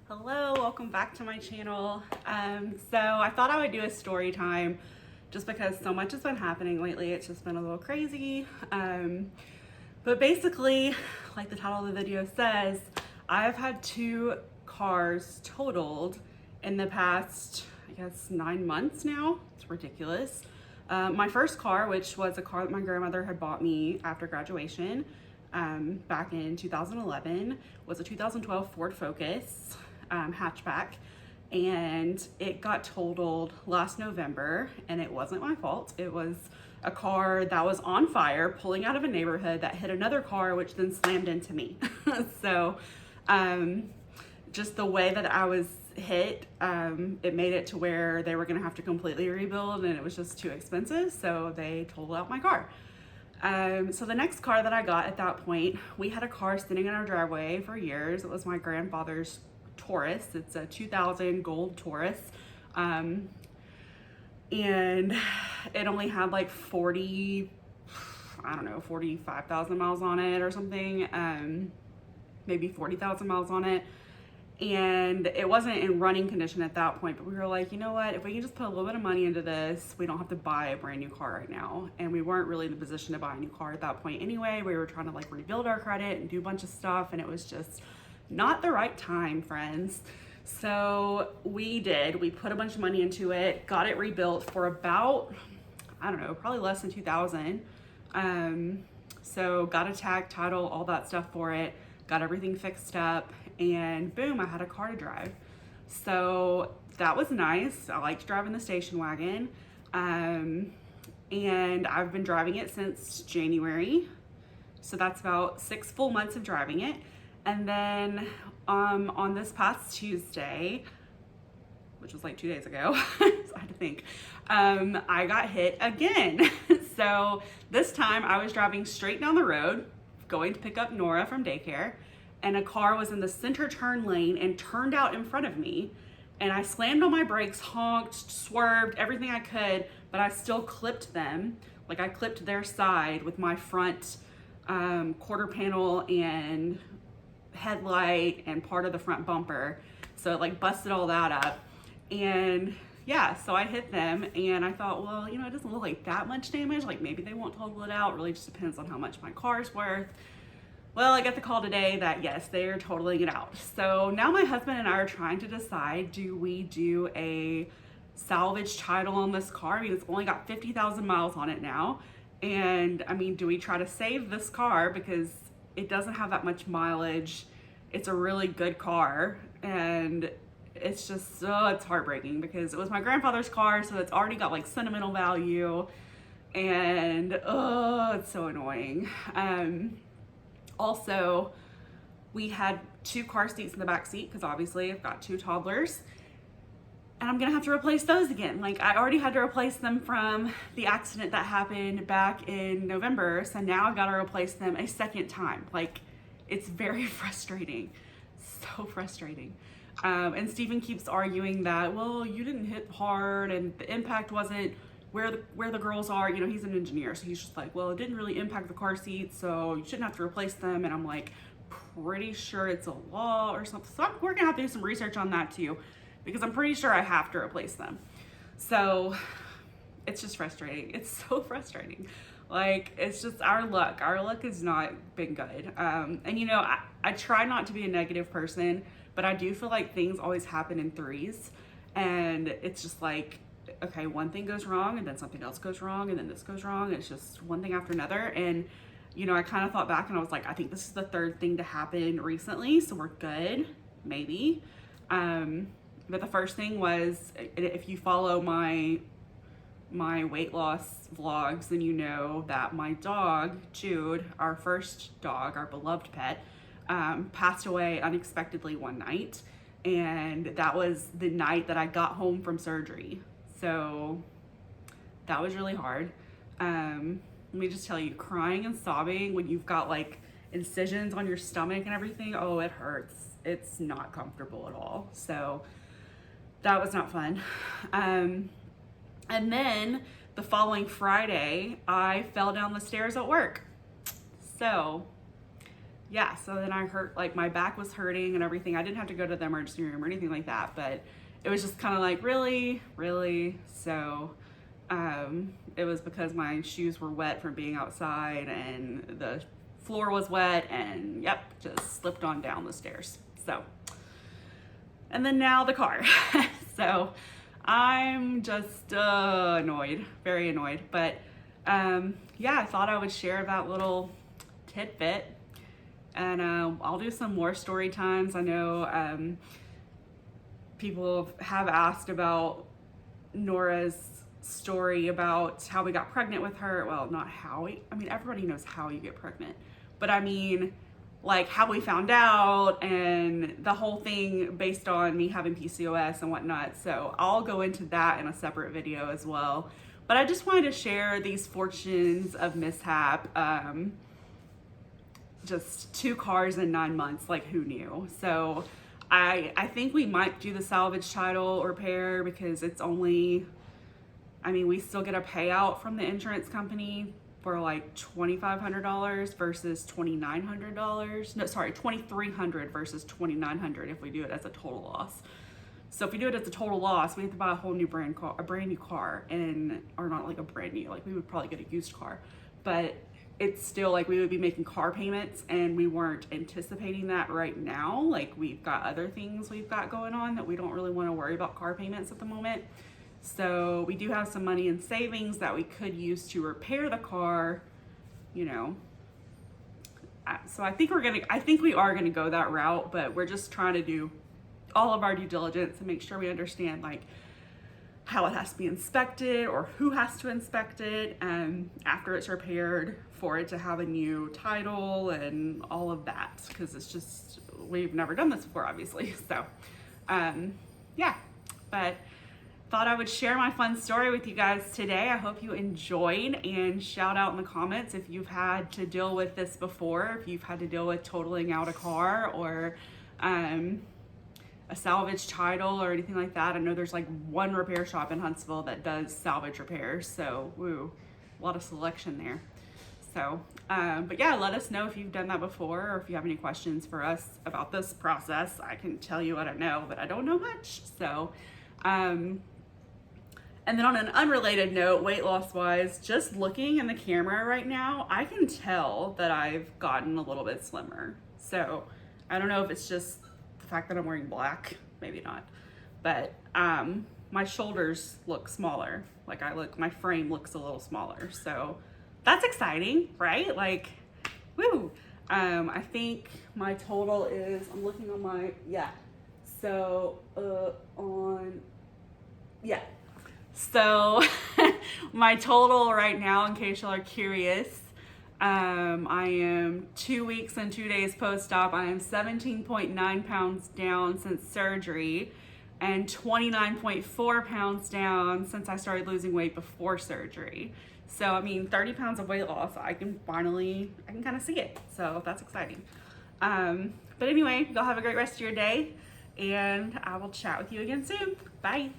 Hello, welcome back to my channel. So I thought I would do a story time just because so much has been happening lately. It's just been a little crazy. But basically, like the title of the video says, I've had two cars totaled in the past, I guess, 9 months now. It's ridiculous. My first car, which was a car that my grandmother had bought me after graduation, back in 2011, was a 2012 Ford Focus hatchback, and it got totaled last November, and it wasn't my fault. It was a car that was on fire pulling out of a neighborhood that hit another car, which then slammed into me. So just the way that I was hit, it made it to where they were gonna have to completely rebuild, and it was just too expensive, so they totaled out my car. So the next car that I got at that point, we had a car sitting in our driveway for years. It was my grandfather's Taurus. It's a 2000 gold Taurus. And it only had like 45,000 miles on it or something. Maybe 40,000 miles on it. And it wasn't in running condition at that point, but we were like, you know what, if we can just put a little bit of money into this, we don't have to buy a brand new car right now. And we weren't really in the position to buy a new car at that point anyway. We were trying to like rebuild our credit and do a bunch of stuff, and it was just not the right time, friends. So we put a bunch of money into it, got it rebuilt for about, I don't know, probably less than 2,000. So got a tag, title, all that stuff for it, got everything fixed up, and boom, I had a car to drive. So that was nice. I liked driving the station wagon. And I've been driving it since January. So that's about 6 full months of driving it. And then on this past Tuesday, which was like 2 days ago, so I had to think, I got hit again. So this time I was driving straight down the road, going to pick up Nora from daycare, and a car was in the center turn lane and turned out in front of me. And I slammed on my brakes, honked, swerved, everything I could, but I still clipped them. Like I clipped their side with my front quarter panel and headlight and part of the front bumper. So it like busted all that up. And yeah, so I hit them, and I thought, well, you know, it doesn't look like that much damage. Like maybe they won't total it out. It really just depends on how much my car's worth. Well, I got the call today that yes, they are totaling it out. So now my husband and I are trying to decide, do we do a salvage title on this car? I mean, it's only got 50,000 miles on it now. And I mean, do we try to save this car because it doesn't have that much mileage? It's a really good car, and it's just, it's heartbreaking because it was my grandfather's car, so it's already got like sentimental value, and it's so annoying. Also, we had 2 car seats in the back seat because obviously I've got 2 toddlers, and I'm gonna have to replace those again. Like I already had to replace them from the accident that happened back in November, so now I've got to replace them a second time. Like it's very frustrating, so frustrating. And Stephen keeps arguing that, well, you didn't hit hard and the impact wasn't where the girls are. You know, he's an engineer, so he's just like, well, it didn't really impact the car seats, so you shouldn't have to replace them. And I'm like, pretty sure it's a law or something. So we're gonna have to do some research on that too, because I'm pretty sure I have to replace them. So it's just frustrating. It's so frustrating. Like, it's just our luck. Our luck has not been good. And you know, I try not to be a negative person, but I do feel like things always happen in threes. And it's just like, okay, one thing goes wrong, and then something else goes wrong, and then this goes wrong. And it's just one thing after another. And, you know, I kind of thought back and I was like, I think this is the 3rd thing to happen recently, so we're good, maybe. But the first thing was, if you follow my weight loss vlogs, then you know that my dog, Jude, our first dog, our beloved pet, passed away unexpectedly one night. And that was the night that I got home from surgery. So that was really hard. Let me just tell you, crying and sobbing when you've got like incisions on your stomach and everything, oh, it hurts. It's not comfortable at all. So that was not fun. And then the following Friday, I fell down the stairs at work. So yeah, so then I hurt, like my back was hurting and everything. I didn't have to go to the emergency room or anything like that, but it was just kind of like, really, really? So it was because my shoes were wet from being outside and the floor was wet, and yep, just slipped on down the stairs. So, and then now the car. So I'm just annoyed, very annoyed. But yeah, I thought I would share that little tidbit, and I'll do some more story times. I know people have asked about Nora's story about how we got pregnant with her. Well, not how I mean, everybody knows how you get pregnant, but I mean, like how we found out and the whole thing based on me having PCOS and whatnot. So I'll go into that in a separate video as well. But I just wanted to share these fortunes of mishap. Just 2 cars in 9 months, like who knew? So I think we might do the salvage title repair because it's only, I mean, we still get a payout from the insurance company for like $2,500 versus $2,900. No, sorry, $2,300 versus $2,900 if we do it as a total loss. So if we do it as a total loss, we have to buy a whole new brand new car, and or not like a brand new, like we would probably get a used car, but it's still like we would be making car payments, and we weren't anticipating that right now. Like we've got other things we've got going on that we don't really want to worry about car payments at the moment. So we do have some money in savings that we could use to repair the car, you know. So I think we are gonna go that route, but we're just trying to do all of our due diligence and make sure we understand like how it has to be inspected or who has to inspect it after it's repaired for it to have a new title and all of that, because it's just, we've never done this before, obviously. So yeah, but thought I would share my fun story with you guys today. I hope you enjoyed, and shout out in the comments if you've had to deal with this before, if you've had to deal with totaling out a car or a salvage title or anything like that. I know there's like one repair shop in Huntsville that does salvage repairs, so woo, a lot of selection there. So but yeah, let us know if you've done that before, or if you have any questions for us about this process. I can tell you what I know, but I don't know much. So and then on an unrelated note, weight loss wise, just looking in the camera right now, I can tell that I've gotten a little bit slimmer. So I don't know if it's just the fact that I'm wearing black, maybe not, but my shoulders look smaller. Like my frame looks a little smaller. So that's exciting, right? Like, woo. I think my total is, I'm looking on my, yeah. So So my total right now, in case y'all are curious, I am 2 weeks and 2 days post-op. I am 17.9 pounds down since surgery and 29.4 pounds down since I started losing weight before surgery. So, I mean, 30 pounds of weight loss, I can kind of see it. So that's exciting. But anyway, y'all have a great rest of your day, and I will chat with you again soon. Bye.